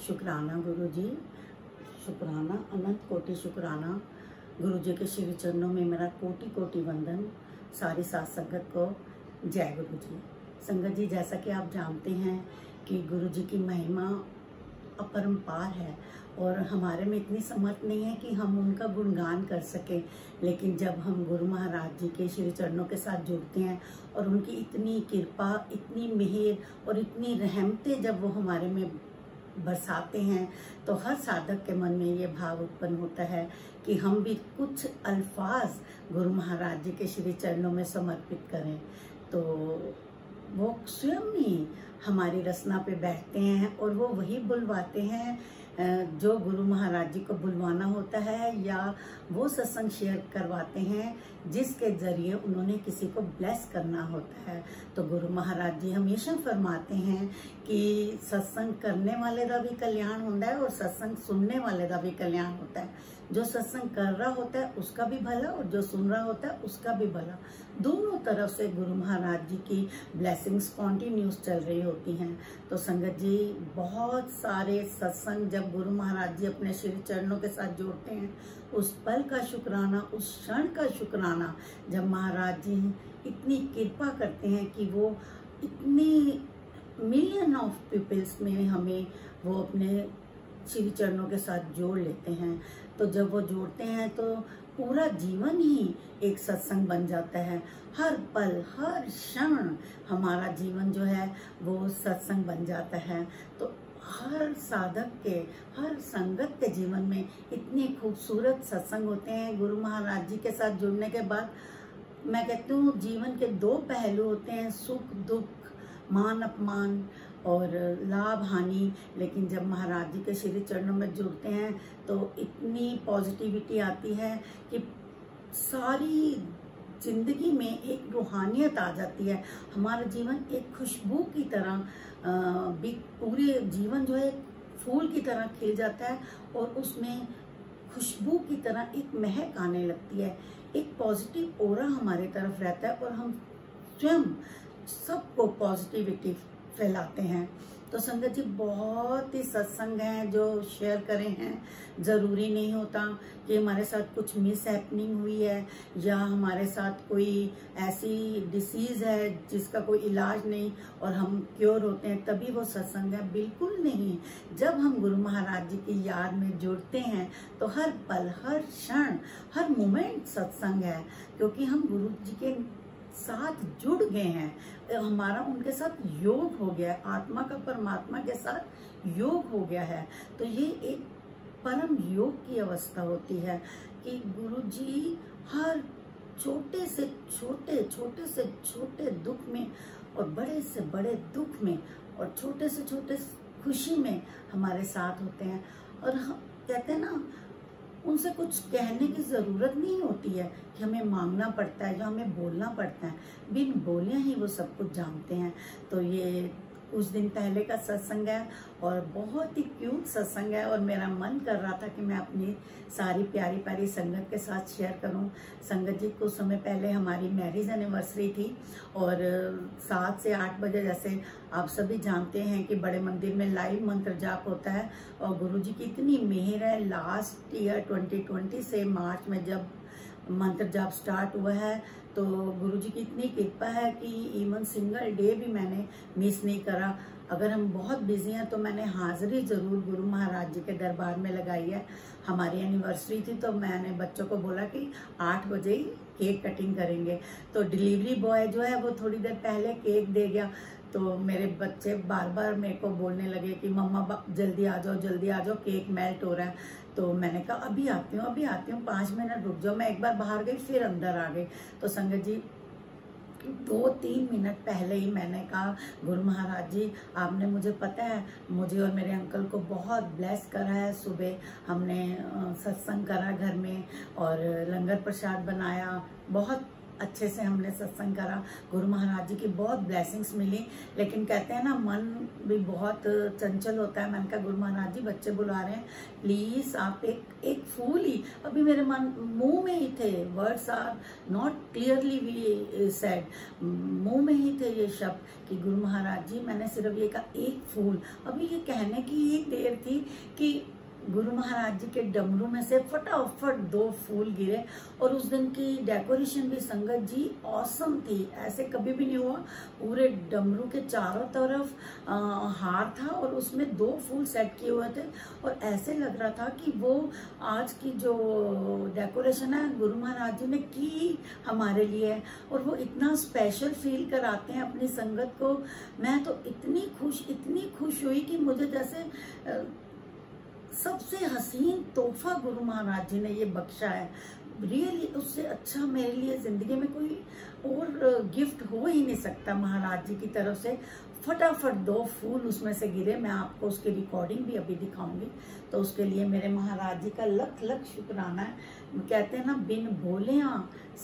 शुक्राना गुरु जी, शुक्राना, अनंत कोटि शुक्राना। गुरु जी के श्री चरणों में मेरा कोटि कोटि वंदन। सारी साथ संगत को जय गुरु जी। संगत जी, जैसा कि आप जानते हैं कि गुरु जी की महिमा अपरंपार है और हमारे में इतनी समर्थ नहीं है कि हम उनका गुणगान कर सकें। लेकिन जब हम गुरु महाराज जी के श्री चरणों के साथ जुड़ते हैं और उनकी इतनी कृपा, इतनी मेहर और इतनी रहमतें जब वो हमारे में बरसाते हैं तो हर साधक के मन में ये भाव उत्पन्न होता है कि हम भी कुछ अल्फाज गुरु महाराज जी के श्री चरणों में समर्पित करें। तो वो स्वयं ही हमारी रसना पे बैठते हैं और वो वही बुलवाते हैं जो गुरु महाराज जी को बुलवाना होता है, या वो सत्संग शेयर करवाते हैं जिसके जरिए उन्होंने किसी को ब्लेस करना होता है। तो गुरु महाराज जी हमेशा फरमाते हैं कि सत्संग करने वाले का भी कल्याण होता है और सत्संग सुनने वाले का भी कल्याण होता है। जो सत्संग कर रहा होता है उसका भी भला और जो सुन रहा होता है उसका भी भला। दोनों तरफ से गुरु महाराज जी की ब्लेसिंग्स कॉन्टिन्यूस चल रही होती हैं। तो संगत जी, बहुत सारे सत्संग जब गुरु महाराज जी अपने श्री चरणों के साथ जोड़ते हैं, उस पल का शुक्राना, उस क्षण का शुक्राना, जब महाराज जी इतनी कृपा करते हैं कि वो इतनी मिलियन ऑफ पीपल्स में हमें वो अपने श्री चरणों के साथ जोड़ लेते हैं। तो जब वो जोड़ते हैं तो पूरा जीवन ही एक सत्संग बन जाता है। हर पल, हर क्षण हमारा जीवन जो है वो सत्संग बन जाता है। तो हर साधक के, हर संगत के जीवन में इतने खूबसूरत सत्संग होते हैं। गुरु महाराज जी के साथ जुड़ने के बाद मैं कहती हूँ जीवन के दो पहलू होते हैं, सुख दुख, मान अपमान और लाभ हानि। लेकिन जब महाराज जी के श्री चरणों में जुड़ते हैं तो इतनी पॉजिटिविटी आती है कि सारी जिंदगी में एक रूहानियत आ जाती है। हमारा जीवन एक खुशबू की तरह, पूरे जीवन जो है फूल की तरह खिल जाता है और उसमें खुशबू की तरह एक महक आने लगती है। एक पॉजिटिव ओरा हमारे तरफ रहता है और हम स्वयं सबको पॉजिटिविटी फैलाते हैं। तो संगत जी, बहुत ही सत्संग हैं जो शेयर करें हैं। ज़रूरी नहीं होता कि हमारे साथ कुछ मिस हैपनिंग हुई है या हमारे साथ कोई ऐसी डिसीज़ है जिसका कोई इलाज नहीं और हम क्योर होते हैं तभी वो सत्संग है। बिल्कुल नहीं। जब हम गुरु महाराज जी की याद में जुड़ते हैं तो हर पल, हर क्षण, हर मोमेंट सत्संग है, क्योंकि हम गुरु जी के साथ जुड़ गए हैं। हमारा उनके साथ योग हो गया है, आत्मा का परमात्मा के साथ योग हो गया है। तो ये एक परम योग की अवस्था होती है कि गुरु जी हर छोटे से छोटे, छोटे से छोटे दुख में और बड़े से बड़े दुख में और छोटे से छोटे खुशी में हमारे साथ होते हैं। और हम कहते हैं ना, उनसे कुछ कहने की ज़रूरत नहीं होती है कि हमें मांगना पड़ता है, जो हमें बोलना पड़ता है। बिन बोले ही वो सब कुछ जानते हैं। तो ये कुछ दिन पहले का सत्संग है और बहुत ही क्यूट सत्संग है और मेरा मन कर रहा था कि मैं अपनी सारी प्यारी प्यारी संगत के साथ शेयर करूं। संगत जी, कुछ समय पहले हमारी मैरिज एनिवर्सरी थी और 7 से 8 बजे, जैसे आप सभी जानते हैं कि बड़े मंदिर में लाइव मंत्र जाप होता है और गुरु जी की इतनी मेहर है। लास्ट ईयर 2020 से मार्च में जब मंत्र जाप स्टार्ट हुआ है तो गुरु जी की इतनी कृपा है कि इवन सिंगल डे भी मैंने मिस नहीं करा। अगर हम बहुत बिजी हैं तो मैंने हाजिरी जरूर गुरु महाराज जी के दरबार में लगाई है। हमारी एनिवर्सरी थी तो मैंने बच्चों को बोला कि 8 बजे ही केक कटिंग करेंगे। तो डिलीवरी बॉय जो है वो थोड़ी देर पहले केक दे गया। तो मेरे बच्चे बार बार मेरे को बोलने लगे कि मम्मा जल्दी आ जाओ, जल्दी आ जाओ, केक मेल्ट हो रहा है। तो मैंने कहा अभी आती हूँ, अभी आती हूँ, 5 मिनट रुक जाओ। मैं एक बार बाहर गई फिर अंदर आ गई। तो संगत जी, 2-3 मिनट पहले ही मैंने कहा, गुरु महाराज जी, आपने, मुझे पता है, मुझे और मेरे अंकल को बहुत ब्लेस करा है। सुबह हमने सत्संग करा घर में और लंगर प्रसाद बनाया, बहुत अच्छे से हमने सत्संग करा, गुरु महाराज जी की बहुत ब्लेसिंग्स मिली। लेकिन कहते हैं ना मन भी बहुत चंचल होता है। मैंने कहा गुरु महाराज जी बच्चे बुला रहे हैं, प्लीज आप एक फूल ही, अभी मेरे मन मुंह में ही थे, words are not clearly we said, मुंह में ही थे ये शब्द कि गुरु महाराज जी मैंने सिर्फ ये कहा एक फूल। अभी ये कहने की ही देर थी कि गुरु महाराज जी के डमरू में से फटाफट 2 फूल गिरे। और उस दिन की डेकोरेशन भी संगत जी ऑसम थी, ऐसे कभी भी नहीं हुआ। पूरे डमरू के चारों तरफ हार था और उसमें 2 फूल सेट किए हुए थे और ऐसे लग रहा था कि वो आज की जो डेकोरेशन है गुरु महाराज जी ने की हमारे लिए, और वो इतना स्पेशल फील कराते हैं अपनी संगत को। मैं तो इतनी खुश हुई कि मुझे जैसे सबसे हसीन तोहफा गुरु महाराज जी ने ये बख्शा है। रियली उससे अच्छा मेरे लिए जिंदगी में कोई और गिफ्ट हो ही नहीं सकता महाराज जी की तरफ से। फटाफट 2 फूल उसमें से गिरे। मैं आपको उसकी रिकॉर्डिंग भी अभी दिखाऊंगी, तो उसके लिए मेरे महाराज जी का लख लख शुक्राना है। कहते हैं ना बिन बोले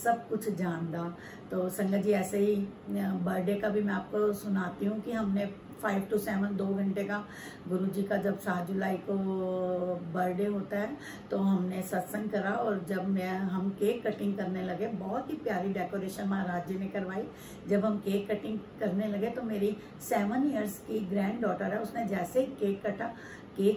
सब कुछ जानदा। तो संगत जी ऐसे ही बर्थडे का भी मैं आपको सुनाती हूँ कि हमने 5 to 7 2 घंटे का गुरु जी का जब 7 जुलाई को बर्थडे होता है तो हमने सत्संग करा। और जब हम केक कटिंग करने लगे, बहुत ही प्यारी डेकोरेशन महाराज जी ने करवाई। जब हम केक कटिंग करने लगे तो मेरी 7 इयर्स की ग्रैंड डॉटर है, उसने जैसे केक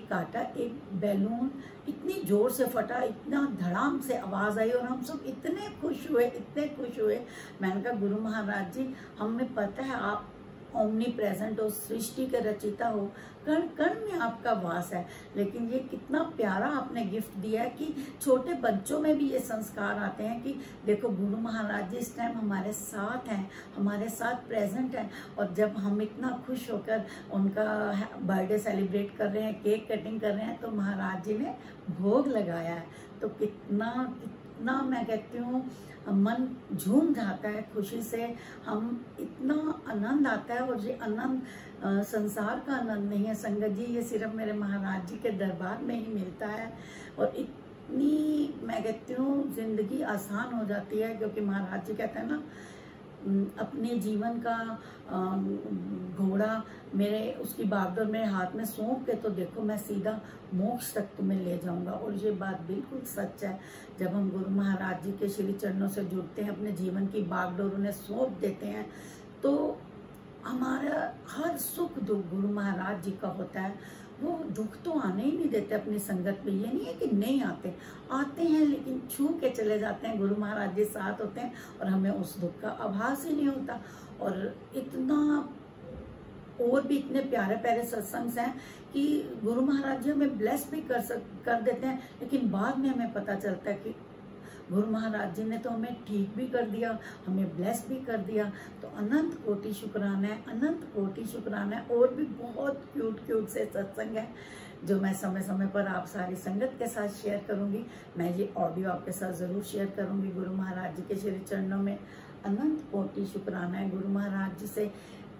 काटा, एक बैलून इतनी जोर से फटा, इतना धड़ाम से आवाज आई और हम सब इतने खुश हुए। मैंने कहा गुरु महाराज जी हमें पता है आप ओमनी प्रेजेंट हो, सृष्टि के रचिता हो, कण कण में आपका वास है, लेकिन ये कितना प्यारा आपने गिफ्ट दिया है कि छोटे बच्चों में भी ये संस्कार आते हैं कि देखो गुरु महाराज जी इस टाइम हमारे साथ हैं, हमारे साथ प्रेजेंट हैं। और जब हम इतना खुश होकर उनका बर्थडे सेलिब्रेट कर रहे हैं, केक कटिंग कर रहे हैं, तो महाराज जी ने भोग लगाया है। तो कितना मैं कहती हूँ मन झूम जाता है खुशी से, हम इतना आनंद आता है। और ये आनंद संसार का आनंद नहीं है संगत जी, ये सिर्फ मेरे महाराज जी के दरबार में ही मिलता है। और इतनी मैं कहती हूँ जिंदगी आसान हो जाती है, क्योंकि महाराज जी कहते हैं ना अपने जीवन का घोड़ा मेरे उसकी बागडोर मेरे हाथ में सौंप के तो देखो मैं सीधा मोक्ष तक तुम्हें ले जाऊंगा। और ये बात बिल्कुल सच है। जब हम गुरु महाराज जी के श्री चरणों से जुड़ते हैं, अपने जीवन की बागडोर उन्हें सौंप देते हैं, तो हमारा हर सुख दुख गुरु महाराज जी का होता है। वो दुख तो आने ही नहीं देते अपनी संगत में। ये नहीं है कि नहीं आते हैं, लेकिन छू के चले जाते हैं। गुरु महाराज जी साथ होते हैं और हमें उस दुख का आभास ही नहीं होता। और इतना और भी इतने प्यारे प्यारे सत्संग हैं कि गुरु महाराज जी हमें ब्लेस भी कर देते हैं, लेकिन बाद में हमें पता चलता है कि गुरु महाराज जी ने तो हमें ठीक भी कर दिया, हमें ब्लेस भी कर दिया। तो अनंत कोटि शुक्राना है, अनंत कोटि शुक्राना है। और भी बहुत क्यूट से सत्संग है जो मैं समय समय पर आप सारी संगत के साथ शेयर करूंगी। मैं ये ऑडियो आपके साथ जरूर शेयर करूंगी। गुरु महाराज जी के श्री चरणों में अनंत कोटि शुक्राना है। गुरु महाराज जी से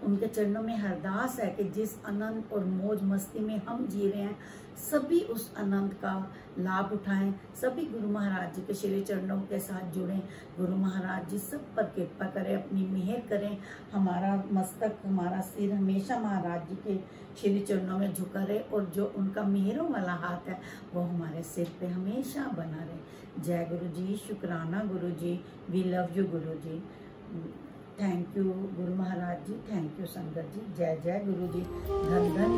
उनके चरणों में अरदास है कि जिस आनंद और मौज मस्ती में हम जी रहे हैं, सभी उस आनंद का लाभ उठाएं, सभी गुरु महाराज जी के श्री चरणों के साथ जुड़ें। गुरु महाराज जी सब पर कृपा करें, अपनी मेहर करें। हमारा मस्तक, हमारा सिर हमेशा महाराज जी के श्री चरणों में झुका रहे और जो उनका मेहरों वाला हाथ है वो हमारे सिर पे हमेशा बना रहे। जय गुरु जी, शुक्राना गुरु जी, we love you Guru ji. Thank you Guru Maharaj ji, thank you संगत जी। जय जय गुरु जी, धन धन